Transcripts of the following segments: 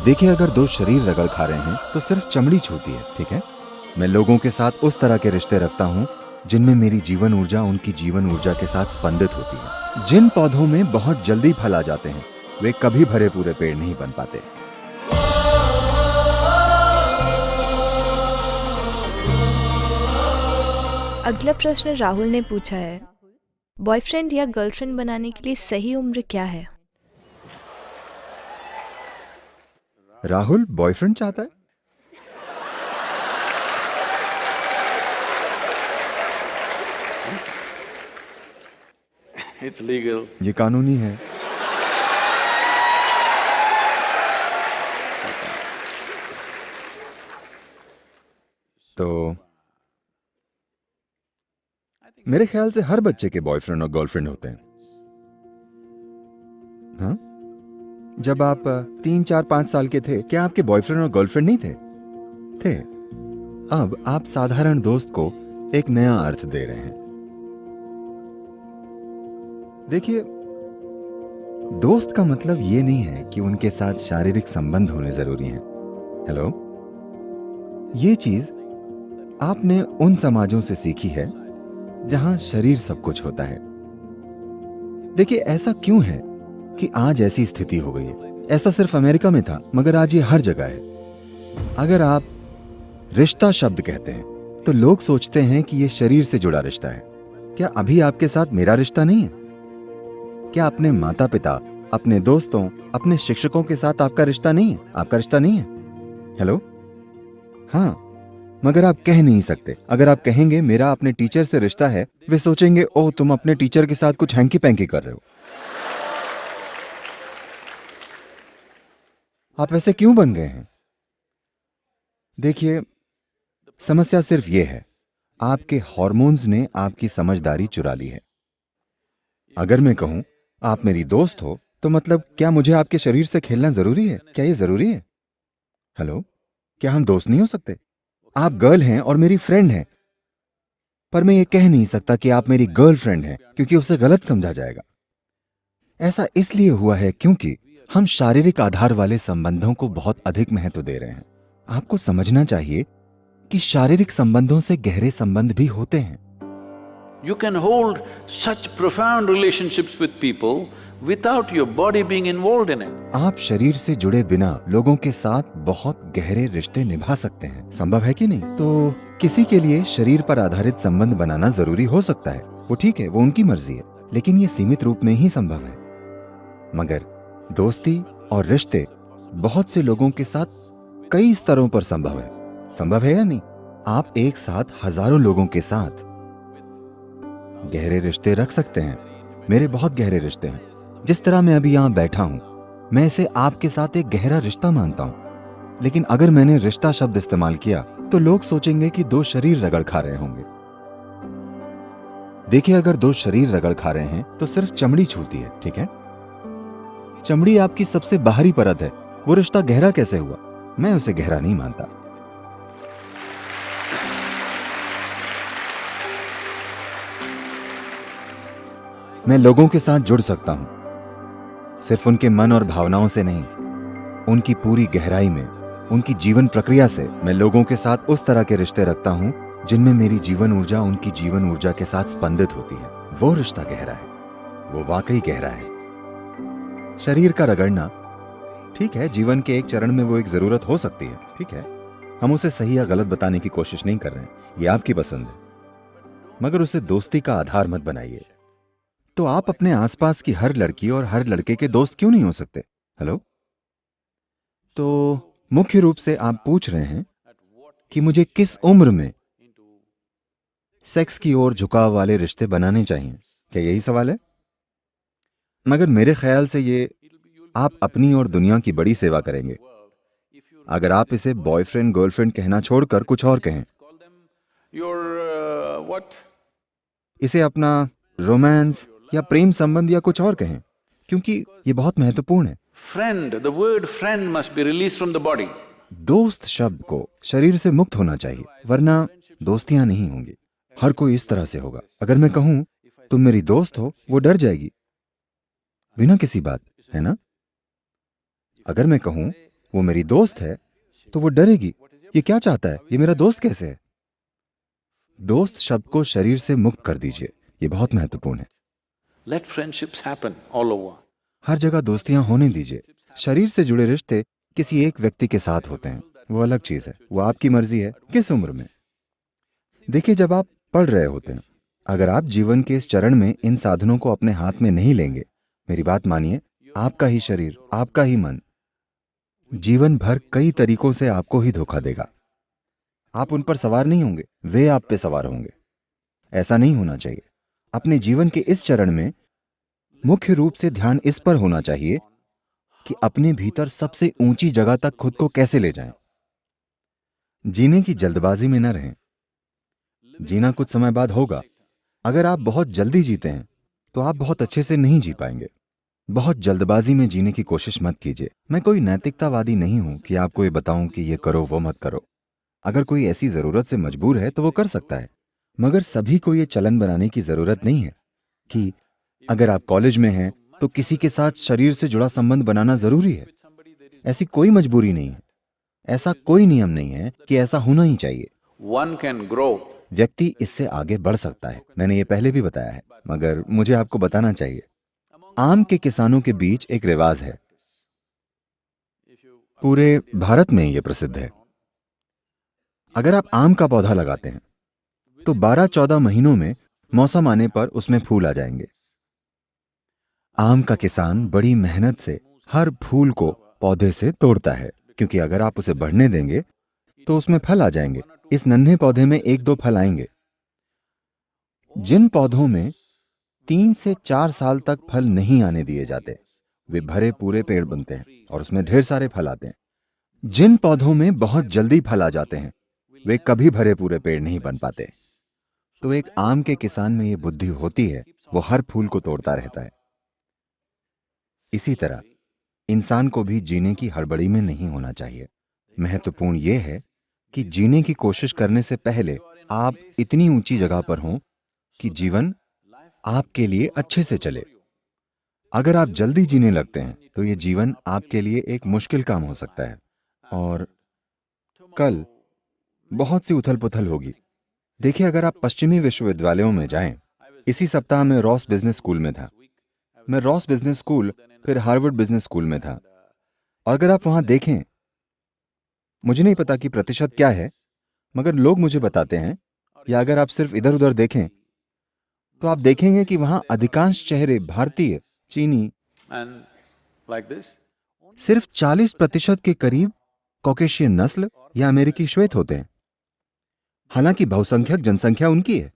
देखिए, अगर दो शरीर रगड़ खा रहे हैं तो सिर्फ चमड़ी छूती है, ठीक है। मैं लोगों के साथ उस तरह के रिश्ते रखता हूँ जिनमें मेरी जीवन ऊर्जा उनकी जीवन ऊर्जा के साथ स्पंदित होती है। जिन पौधों में बहुत जल्दी फल आ जाते हैं वे कभी भरे पूरे पेड़ नहीं बन पाते। अगला प्रश्न राहुल ने पूछा है, बॉयफ्रेंड या गर्लफ्रेंड बनाने के लिए सही उम्र क्या है? राहुल बॉयफ्रेंड चाहता है। It's legal. ये कानूनी है। तो मेरे ख्याल से हर बच्चे के बॉयफ्रेंड और गर्लफ्रेंड होते हैं। हाँ, जब आप 3, 4, 5 साल के थे क्या आपके बॉयफ्रेंड और गर्लफ्रेंड नहीं थे? थे। अब आप साधारण दोस्त को एक नया अर्थ दे रहे हैं। देखिए, दोस्त का मतलब ये नहीं है कि उनके साथ शारीरिक संबंध होने जरूरी हैं। हेलो, ये चीज आपने उन समाजों से सीखी है जहां शरीर सब कुछ होता है। देखिए, ऐसा क्यों है कि आज ऐसी स्थिति हो गई है? ऐसा सिर्फ अमेरिका में था, मगर आज ये हर जगह है। अगर आप रिश्ता शब्द कहते हैं तो लोग सोचते हैं कि ये शरीर से जुड़ा रिश्ता है। क्या अभी आपके साथ मेरा रिश्ता नहीं है? क्या अपने माता पिता, अपने दोस्तों, अपने शिक्षकों के साथ आपका रिश्ता नहीं है? आपका रिश्ता नहीं है? हेलो, हाँ, मगर आप कह नहीं सकते। अगर आप कहेंगे मेरा अपने टीचर से रिश्ता है, वे सोचेंगे ओह तुम अपने टीचर के साथ कुछ हैंकी पैंकी कर रहे हो। आप ऐसे क्यों बन गए हैं? देखिए, समस्या सिर्फ ये है, आपके हार्मोन्स ने आपकी समझदारी चुरा ली है। अगर मैं कहूं आप मेरी दोस्त हो तो मतलब क्या मुझे आपके शरीर से खेलना जरूरी है? क्या ये जरूरी है? हेलो, क्या हम दोस्त नहीं हो सकते? आप गर्ल हैं और मेरी फ्रेंड हैं, पर मैं ये कह नहीं सकता कि आप मेरी गर्लफ्रेंड हैं क्योंकि उसे गलत समझा जाएगा। ऐसा इसलिए हुआ है क्योंकि हम शारीरिक आधार वाले संबंधों को बहुत अधिक महत्व दे रहे हैं। आपको समझना चाहिए कि शारीरिक संबंधों से गहरे संबंध भी होते हैं। You can hold such profound relationships with people without your body being involved in it. आप शरीर से जुड़े बिना लोगों के साथ बहुत गहरे रिश्ते निभा सकते हैं। संभव है कि नहीं? तो किसी के लिए शरीर पर आधारित संबंध बनाना जरूरी हो सकता है, वो ठीक है, वो उनकी मर्जी है, लेकिन ये सीमित रूप में ही संभव है। मगर दोस्ती और रिश्ते बहुत से लोगों के साथ कई स्तरों पर संभव है। संभव है या नहीं? आप एक साथ हजारों लोगों के साथ गहरे रिश्ते रख सकते हैं। मेरे बहुत गहरे रिश्ते हैं। जिस तरह मैं अभी यहां बैठा हूं, मैं इसे आपके साथ एक गहरा रिश्ता मानता हूं। लेकिन अगर मैंने रिश्ता शब्द इस्तेमाल किया तो लोग सोचेंगे कि दो शरीर रगड़ खा रहे होंगे। देखिए, अगर दो शरीर रगड़ खा रहे हैं तो सिर्फ चमड़ी छूती है, ठीक है। चमड़ी आपकी सबसे बाहरी परत है। वो रिश्ता गहरा कैसे हुआ? मैं उसे गहरा नहीं मानता। मैं लोगों के साथ जुड़ सकता हूं, सिर्फ उनके मन और भावनाओं से नहीं, उनकी पूरी गहराई में, उनकी जीवन प्रक्रिया से। मैं लोगों के साथ उस तरह के रिश्ते रखता हूं जिनमें मेरी जीवन ऊर्जा उनकी जीवन ऊर्जा के साथ स्पंदित होती है। वो रिश्ता गहरा है, वो वाकई गहरा है। शरीर का रगड़ना ठीक है, जीवन के एक चरण में वो एक जरूरत हो सकती है, ठीक है। हम उसे सही या गलत बताने की कोशिश नहीं कर रहे हैं, ये आपकी पसंद है, मगर उसे दोस्ती का आधार मत बनाइए। तो आप अपने आसपास की हर लड़की और हर लड़के के दोस्त क्यों नहीं हो सकते? हेलो, तो मुख्य रूप से आप पूछ रहे हैं कि मुझे किस उम्र में सेक्स की ओर झुकाव वाले रिश्ते बनाने चाहिए, क्या यही सवाल है? मगर मेरे ख्याल से ये आप अपनी और दुनिया की बड़ी सेवा करेंगे अगर आप इसे बॉयफ्रेंड गर्लफ्रेंड कहना छोड़कर कुछ और कहें। इसे अपना रोमांस या प्रेम संबंध या कुछ और कहें, क्योंकि ये बहुत महत्वपूर्ण है। Friend, the word friend must be released from the body. दोस्त शब्द को शरीर से मुक्त होना चाहिए, वरना दोस्तियां नहीं होंगी। हर कोई इस तरह से होगा। अगर मैं कहूं तुम मेरी दोस्त हो, वो डर जाएगी बिना किसी बात, है ना? अगर मैं कहूं वो मेरी दोस्त है तो वो डरेगी, ये क्या चाहता है, ये मेरा दोस्त कैसे है। दोस्त शब्द को शरीर से मुक्त कर दीजिए, ये बहुत महत्वपूर्ण है। Let friendships happen all over. हर जगह दोस्तियां होने दीजिए। शरीर से जुड़े रिश्ते किसी एक व्यक्ति के साथ होते हैं, वो अलग चीज है, वो आपकी मर्जी है किस उम्र में। देखिए, जब आप पढ़ रहे होते हैं, अगर आप जीवन के इस चरण में इन साधनों को अपने हाथ में नहीं लेंगे, मेरी बात मानिए, आपका ही शरीर, आपका ही मन जीवन भर कई तरीकों से आपको ही धोखा देगा। आप उन पर सवार नहीं होंगे, वे आप पे सवार होंगे। ऐसा नहीं होना चाहिए। अपने जीवन के इस चरण में मुख्य रूप से ध्यान इस पर होना चाहिए कि अपने भीतर सबसे ऊंची जगह तक खुद को कैसे ले जाएं। जीने की जल्दबाजी में न रहें। जीना कुछ समय बाद होगा। अगर आप बहुत जल्दी जीते हैं तो आप बहुत अच्छे से नहीं जी पाएंगे। बहुत जल्दबाजी में जीने की कोशिश मत कीजिए। मैं कोई नैतिकतावादी नहीं हूं कि आपको ये बताऊं कि ये करो वो मत करो। अगर कोई ऐसी जरूरत से मजबूर है तो वो कर सकता है, मगर सभी को ये चलन बनाने की जरूरत नहीं है कि अगर आप कॉलेज में हैं तो किसी के साथ शरीर से जुड़ा संबंध बनाना जरूरी है। ऐसी कोई मजबूरी नहीं है, ऐसा कोई नियम नहीं है कि ऐसा होना ही चाहिए। One can grow. व्यक्ति इससे आगे बढ़ सकता है, मैंने ये पहले भी बताया है, मगर मुझे आपको बताना चाहिए। आम के किसानों के बीच एक रिवाज है, पूरे भारत में ये प्रसिद्ध है। अगर आप आम का पौधा लगाते हैं तो 12-14 महीनों में मौसम आने पर उसमें फूल आ जाएंगे। आम का किसान बड़ी मेहनत से हर फूल को पौधे से तोड़ता है, क्योंकि अगर आप उसे बढ़ने देंगे तो उसमें फल आ जाएंगे। इस नन्हे पौधे में 1-2 फल आएंगे। जिन पौधों में 3 से 4 साल तक फल नहीं आने दिए जाते, वे भरे पूरे पेड़ बनते हैं और उसमें ढेर सारे फल आते हैं। जिन पौधों में बहुत जल्दी फल आ जाते हैं, वे कभी भरे पूरे पेड़ नहीं बन पाते। तो एक आम के किसान में ये बुद्धि होती है, वो हर फूल को तोड़ता रहता है। इसी तरह इंसान को भी जीने की हड़बड़ी में नहीं होना चाहिए। महत्वपूर्ण यह है कि जीने की कोशिश करने से पहले आप इतनी ऊंची जगह पर हों कि जीवन आपके लिए अच्छे से चले। अगर आप जल्दी जीने लगते हैं तो ये जीवन आपके लिए एक मुश्किल काम हो सकता है और कल बहुत सी उथल पुथल होगी। देखिए, अगर आप पश्चिमी विश्वविद्यालयों में जाएं, इसी सप्ताह मैं रॉस बिजनेस स्कूल में था। मैं रॉस बिजनेस स्कूल फिर हार्वर्ड बिजनेस स्कूल में था। और अगर आप वहां देखें, मुझे नहीं पता कि प्रतिशत क्या है, मगर लोग मुझे बताते हैं, या अगर आप सिर्फ इधर उधर देखें तो आप देखेंगे कि वहां अधिकांश चेहरे भारतीय, चीनी, And like this. सिर्फ 40% के करीब कॉकेशियन नस्ल या अमेरिकी श्वेत होते हैं। हालांकि बहुसंख्यक जनसंख्या उनकी है।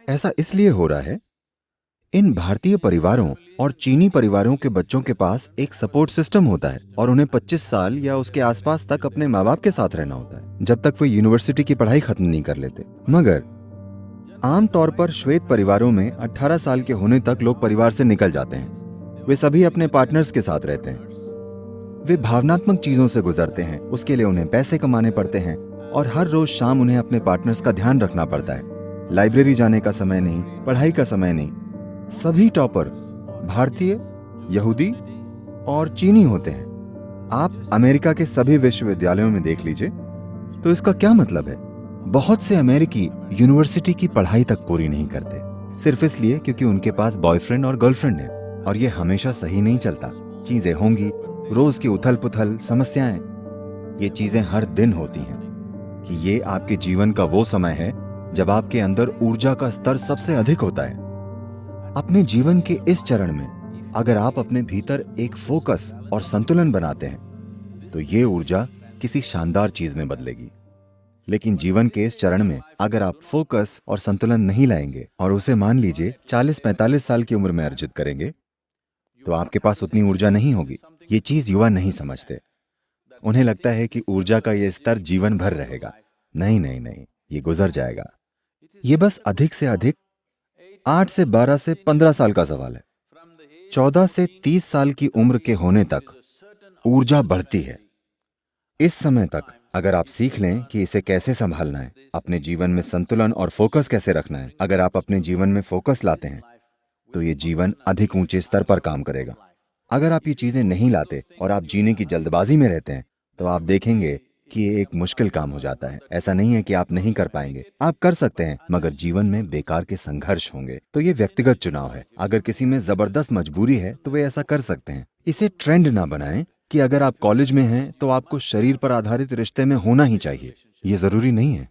ऐसा इसलिए हो रहा है, इन भारतीय परिवारों और चीनी परिवारों के बच्चों के पास एक सपोर्ट सिस्टम होता है और उन्हें 25 साल या उसके आसपास तक अपने माँ बाप के साथ रहना होता है, जब तक वे यूनिवर्सिटी की पढ़ाई खत्म नहीं कर लेते। मगर आमतौर पर श्वेत परिवारों में 18 साल के होने तक लोग परिवार से निकल जाते हैं। वे सभी अपने पार्टनर्स के साथ रहते हैं। वे भावनात्मक चीजों से गुजरते हैं, उसके लिए उन्हें पैसे कमाने पड़ते हैं और हर रोज शाम उन्हें अपने पार्टनर्स का ध्यान रखना पड़ता है। लाइब्रेरी जाने का समय नहीं, पढ़ाई का समय नहीं। सभी टॉपर भारतीय, यहूदी और चीनी होते हैं। आप अमेरिका के सभी विश्वविद्यालयों में देख लीजिए। तो इसका क्या मतलब है? बहुत से अमेरिकी यूनिवर्सिटी की पढ़ाई तक पूरी नहीं करते, सिर्फ इसलिए क्योंकि उनके पास बॉयफ्रेंड और गर्लफ्रेंड है। और ये हमेशा सही नहीं चलता। चीजें होंगी, रोज की उथल पुथल, समस्याएं, ये चीजें हर दिन होती हैं कि ये आपके जीवन का वो समय है जब आपके अंदर ऊर्जा का स्तर सबसे अधिक होता है। अपने जीवन के इस चरण में अगर आप अपने भीतर एक फोकस और संतुलन बनाते हैं तो ये ऊर्जा किसी शानदार चीज में बदलेगी। लेकिन जीवन के इस चरण में अगर आप फोकस और संतुलन नहीं लाएंगे और उसे मान लीजिए 40-45 साल की उम्र में अर्जित करेंगे, तो आपके पास उतनी ऊर्जा नहीं होगी। ये चीज युवा नहीं समझते। उन्हें लगता है कि ऊर्जा का ये स्तर जीवन भर रहेगा। नहीं नहीं नहीं, ये गुजर जाएगा। ये बस अधिक से अधिक 8 से 12 से 15 साल का सवाल है। 14 से 30 साल की उम्र के होने तक ऊर्जा बढ़ती है। इस समय तक अगर आप सीख लें कि इसे कैसे संभालना है, अपने जीवन में संतुलन और फोकस कैसे रखना है, अगर आप अपने जीवन में फोकस लाते हैं तो ये जीवन अधिक ऊंचे स्तर पर काम करेगा। अगर आप ये चीजें नहीं लाते और आप जीने की जल्दबाजी में रहते हैं तो आप देखेंगे कि ये एक मुश्किल काम हो जाता है। ऐसा नहीं है कि आप नहीं कर पाएंगे, आप कर सकते हैं, मगर जीवन में बेकार के संघर्ष होंगे। तो ये व्यक्तिगत चुनाव है। अगर किसी में जबरदस्त मजबूरी है तो वे ऐसा कर सकते हैं। इसे ट्रेंड ना बनाएं कि अगर आप कॉलेज में हैं तो आपको शरीर पर आधारित रिश्ते में होना ही चाहिए। ये जरूरी नहीं है।